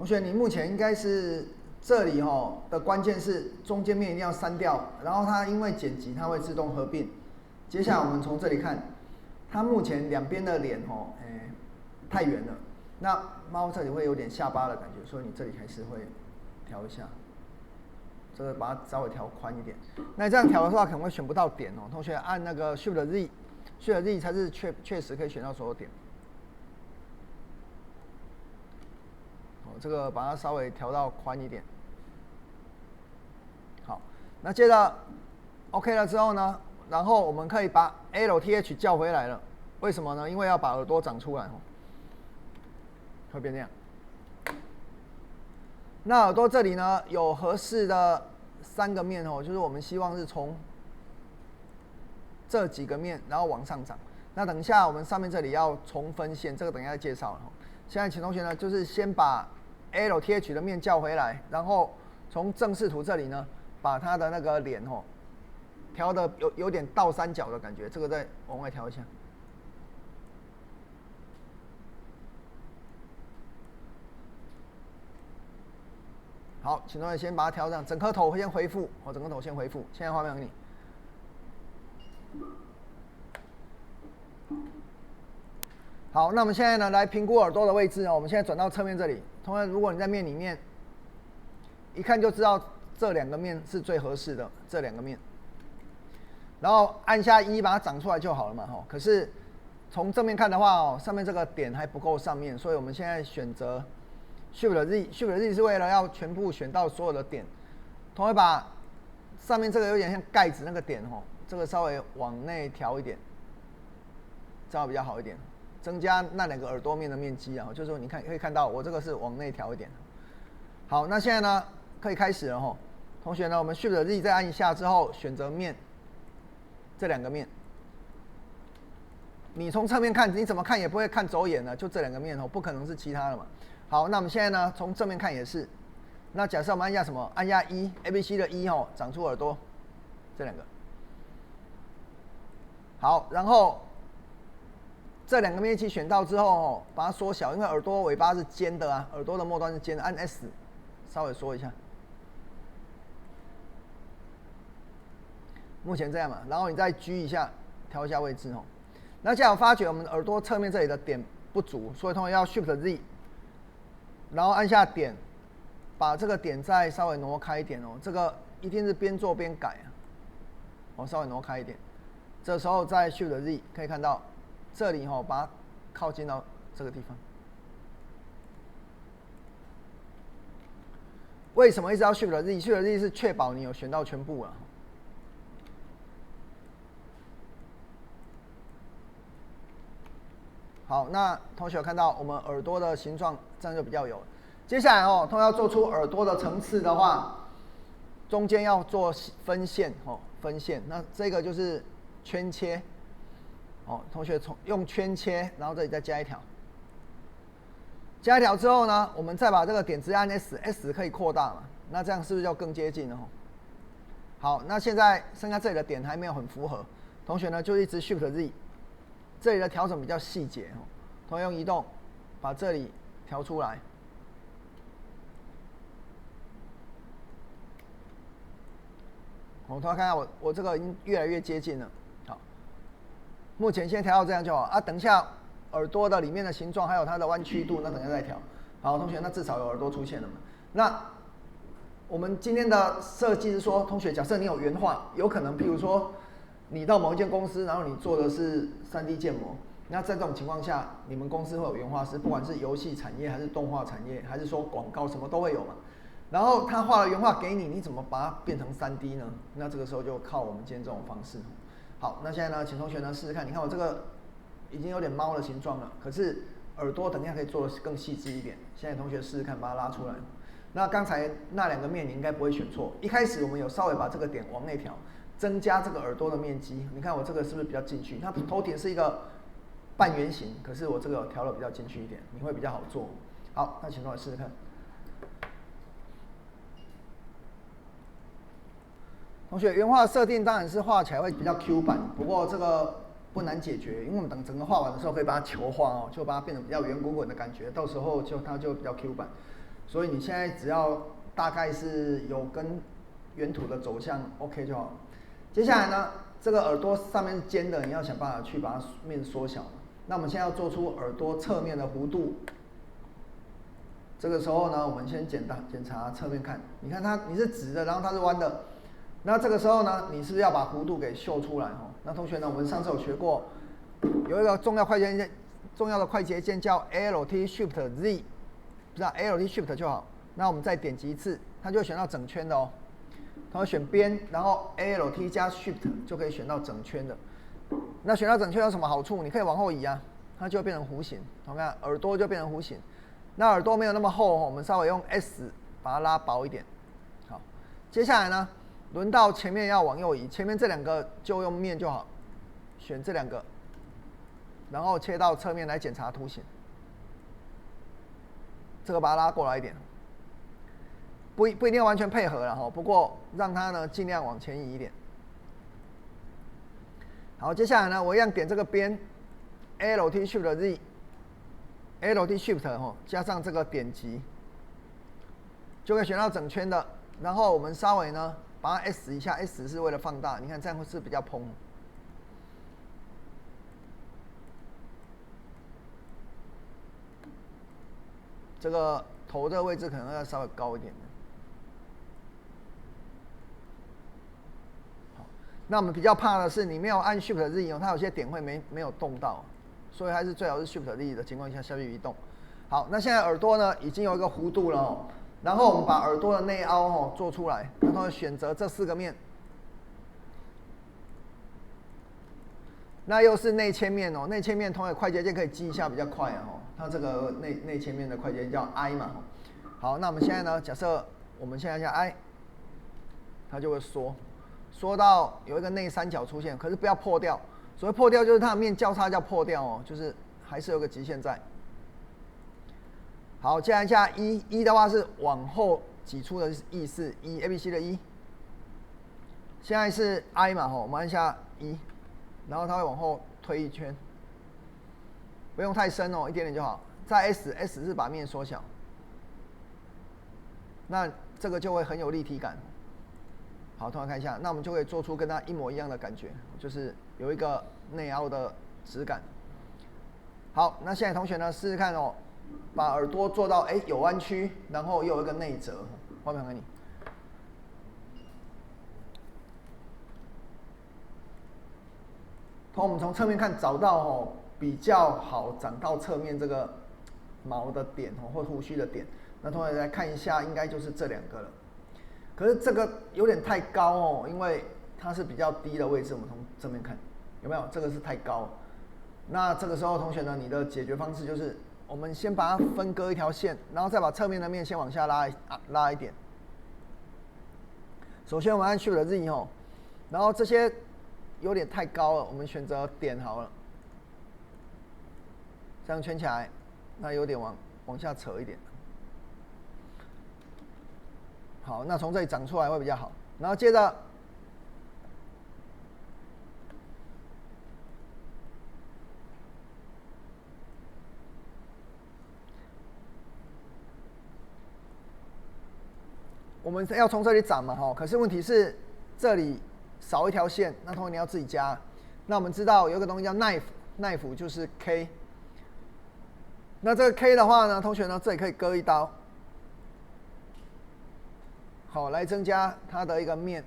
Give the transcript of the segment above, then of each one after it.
同学，你目前应该是这里的关键是中间面一定要删掉，然后它因为剪辑它会自动合并。接下来我们从这里看，它目前两边的脸太圆了，那猫这里会有点下巴的感觉，所以你这里还是会调一下，这个把它稍微调宽一点。那这样调的话可能会选不到点哦，同学按那个 Shift Z，Shift Z 才是确实可以选到所有点。这个把它稍微调到宽一点。好，那接着 OK 了之后呢，然后我们可以把 LTH 叫回来了。为什么呢？因为要把耳朵长出来会变这样。那耳朵这里呢有合适的3个面就是我们希望是从这几个面然后往上长。那等一下我们上面这里要重分线，这个等一下再介绍了。现在请同学呢就是先把 LTH 的面叫回来，然后从正视图这里呢，把它的那个脸调的有点倒三角的感觉，这个再往外调一下。好，请同学先把它调上，整颗头先恢复，整颗头先恢复。现在画面给你。好，那我们现在呢来评估耳朵的位置我们现在转到侧面这里。同学，如果你在面里面，一看就知道这2个面是最合适的，这2个面。然后按下1把它长出来就好了嘛可是从正面看的话上面这个点还不够上面，所以我们现在选择 Shift Z，Shift Z 是为了要全部选到所有的点。同学把上面这个有点像盖子那个点这个稍微往内调一点，这样比较好一点。增加那2个耳朵面的面积就是说你可以看到我这个是往内调一点。好，那现在呢可以开始了同学呢，我们 Shift Z 再按一下之后选择面，这2个面。你从侧面看，你怎么看也不会看走眼的，就这2个面不可能是其他的嘛。好，那我们现在呢从正面看也是。那假设我们按下什么？按下1，ABC 的1长出耳朵，这2个。好，然后这2个面一起选到之后把它缩小，因为耳朵尾巴是尖的耳朵的末端是尖的，按 S 稍微缩一下。目前这样嘛，然后你再G一下，调一下位置那现在我发觉我们耳朵侧面这里的点不足，所以同学要 Shift Z， 然后按下点，把这个点再稍微挪开一点这个一定是边做边改稍微挪开一点。这时候再 Shift Z 可以看到。这里把它靠近到这个地方。为什么一直要 Shift Z？Shift Z 是确保你有选到全部了。好，那同学有看到我们耳朵的形状，这样就比较有。接下来同学要做出耳朵的层次的话，中间要做分线分线。那这个就是圈切。同学用圈切，然后这里再加一条，加一条之后呢，我们再把这个点直接按 S 可以扩大嘛？那这样是不是就更接近了？好，那现在剩下这里的点还没有很符合，同学呢就一直 Shift Z， 这里的调整比较细节同学用移动把这里调出来。同学看看我这个已经越来越接近了。目前先调到这样就好等一下耳朵的里面的形状还有它的弯曲度，那等一下再调。好，同学，那至少有耳朵出现了嘛？那我们今天的设计是说，同学，假设你有原画，有可能，譬如说你到某一间公司，然后你做的是3D 建模，那在这种情况下，你们公司会有原画师，不管是游戏产业还是动画产业，还是说广告什么都会有嘛。然后他画了原画给你，你怎么把它变成3D 呢？那这个时候就靠我们今天这种方式。好，那现在呢，请同学呢试试看。你看我这个已经有点猫的形状了，可是耳朵等一下可以做得更细致一点。现在同学试试看，把它拉出来。那刚才那2个面你应该不会选错。一开始我们有稍微把这个点往内调，增加这个耳朵的面积。你看我这个是不是比较进去？它头顶是一个半圆形，可是我这个调的比较进去一点，你会比较好做。好，那请同学试试看。同学，原画设定当然是画起来会比较 Q 版，不过这个不难解决，因为我们等整个画完的时候可以把它球化就把它变得比较圆滚滚的感觉，到时候它就比较 Q 版。所以你现在只要大概是有跟原图的走向 OK 就好。接下来呢，这个耳朵上面是尖的，你要想办法去把它面缩小。那我们现在要做出耳朵侧面的弧度。这个时候呢，我们先检查侧面看，你看你是直的，然后它是弯的。那这个时候呢，你是不是要把弧度给秀出来？那同学呢，我们上次有学过，有一个重要的快捷键叫 Alt Shift Z， 不知道 Alt Shift 就好。那我们再点击一次，它就会选到整圈的哦。它会选边，然后 Alt 加 Shift 就可以选到整圈的。那选到整圈有什么好处？你可以往后移啊，它就会变成弧形。我看耳朵就变成弧形。那耳朵没有那么厚，我们稍微用 S 把它拉薄一点。好，接下来呢，轮到前面要往右移，前面这两个就用面就好，选这两个，然后切到侧面来检查图形。这个把它拉过来一点。不一定要完全配合了哈，不过让它呢尽量往前移一点。好，接下来呢，我一样点这个边 ，Alt Shift Z，Alt Shift 加上这个点击，就可以选到整圈的。然后我们稍微呢把它 S 一下 ，S 是为了放大，你看这样会是比较蓬。这个头的位置可能要稍微高一点。那我们比较怕的是你没有按 Shift Z 它有些点会没有动到，所以还是最好是 Shift Z 的情况下下去移动。好，那现在耳朵呢已经有一个弧度了哦，然后我们把耳朵的内凹做出来，然后选择这4个面，那又是内切面哦，内切面同样快捷键可以记一下比较快哦，它这个内切面的快捷键叫 I 嘛。好，那我们现在呢，假设我们现在加 I， 它就会缩到有一个内三角出现，可是不要破掉。所谓破掉就是它的面交叉叫破掉哦，就是还是有个极限在。好，接下来加一的话是往后挤出的意思，A B C 的一。现在是 I 嘛我们按下一，然后它会往后推一圈，不用太深哦，一点点就好。再 S 是把面缩小，那这个就会很有立体感。好，同样看一下，那我们就可以做出跟它一模一样的感觉，就是有一个内凹的质感。好，那现在同学呢试试看哦，把耳朵做到有弯曲，然后又有一个内折。画面给你。我们从侧面看找到比较好长到侧面这个毛的点或胡须的点。那同学来看一下，应该就是这2个了。可是这个有点太高哦，因为它是比较低的位置，我们从正面看有没有？这个是太高。那这个时候，同学呢，你的解决方式就是，我们先把它分割一条线，然后再把侧面的面先往下拉一点。首先我们按 Shift Z 然后这些有点太高了，我们选择点好了，这样圈起来，那有点往下扯一点。好，那从这里长出来会比较好。然后接着，我们要从这里长嘛可是问题是这里少一条线，那同学你要自己加。那我们知道有一个东西叫 knife 就是 K。那这个 K 的话呢，同学呢这里可以割一刀。好，来增加它的一个面。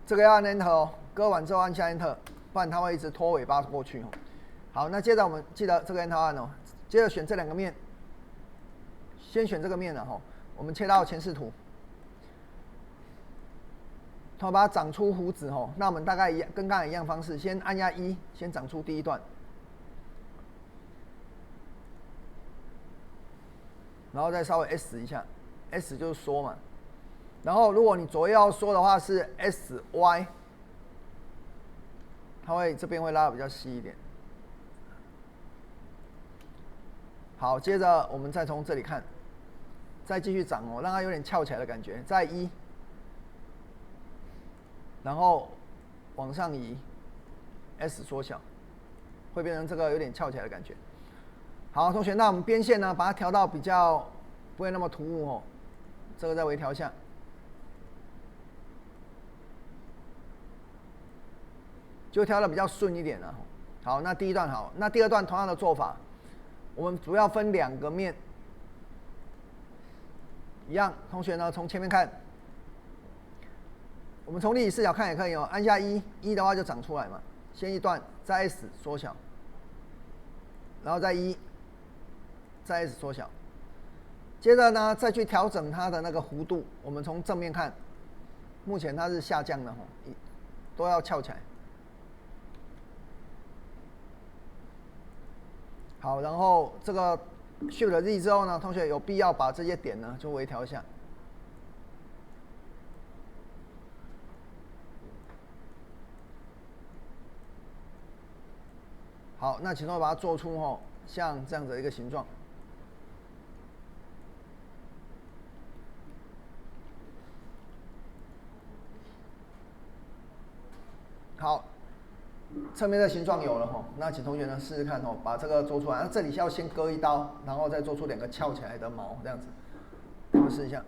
这个要按 Enter 割完之后按下 Enter， 不然它会一直拖尾巴过去好，那接着我们记得这个 Enter 按接着选这2个面，先选这个面我们切到前视图，然后把它长出胡子那我们大概跟刚才一样方式，先按压1，先长出第一段。然后再稍微 S 一下 ，S 就是缩嘛。然后如果你左右要缩的话是 SY， 它会这边会拉得比较细一点。好，接着我们再从这里看，再继续长让它有点翘起来的感觉。再1，然后往上移 ，S 缩小。会变成这个有点翘起来的感觉。好，同学，那我们边线呢，把它调到比较不会那么突兀哦，这个再微调一下。就调的比较顺一点了。好，那第一段好，那第二段同样的做法，我们主要分2个面，一样，同学呢从前面看，我们从立体视角看也可以哦，按下1的话就长出来嘛，先一段，再 S 缩小，然后再1，再 S 缩小，接着呢再去调整它的那个弧度，我们从正面看，目前它是下降的都要翘起来。好，然后这个 Shift Z 之后呢，同学有必要把这些点呢就微调一下。好，那请同学把它做出像这样子的一个形状。好，侧面的形状有了那请同学呢试试看把这个做出来。那这里要先割一刀，然后再做出2个翘起来的毛，这样子，我们试一下。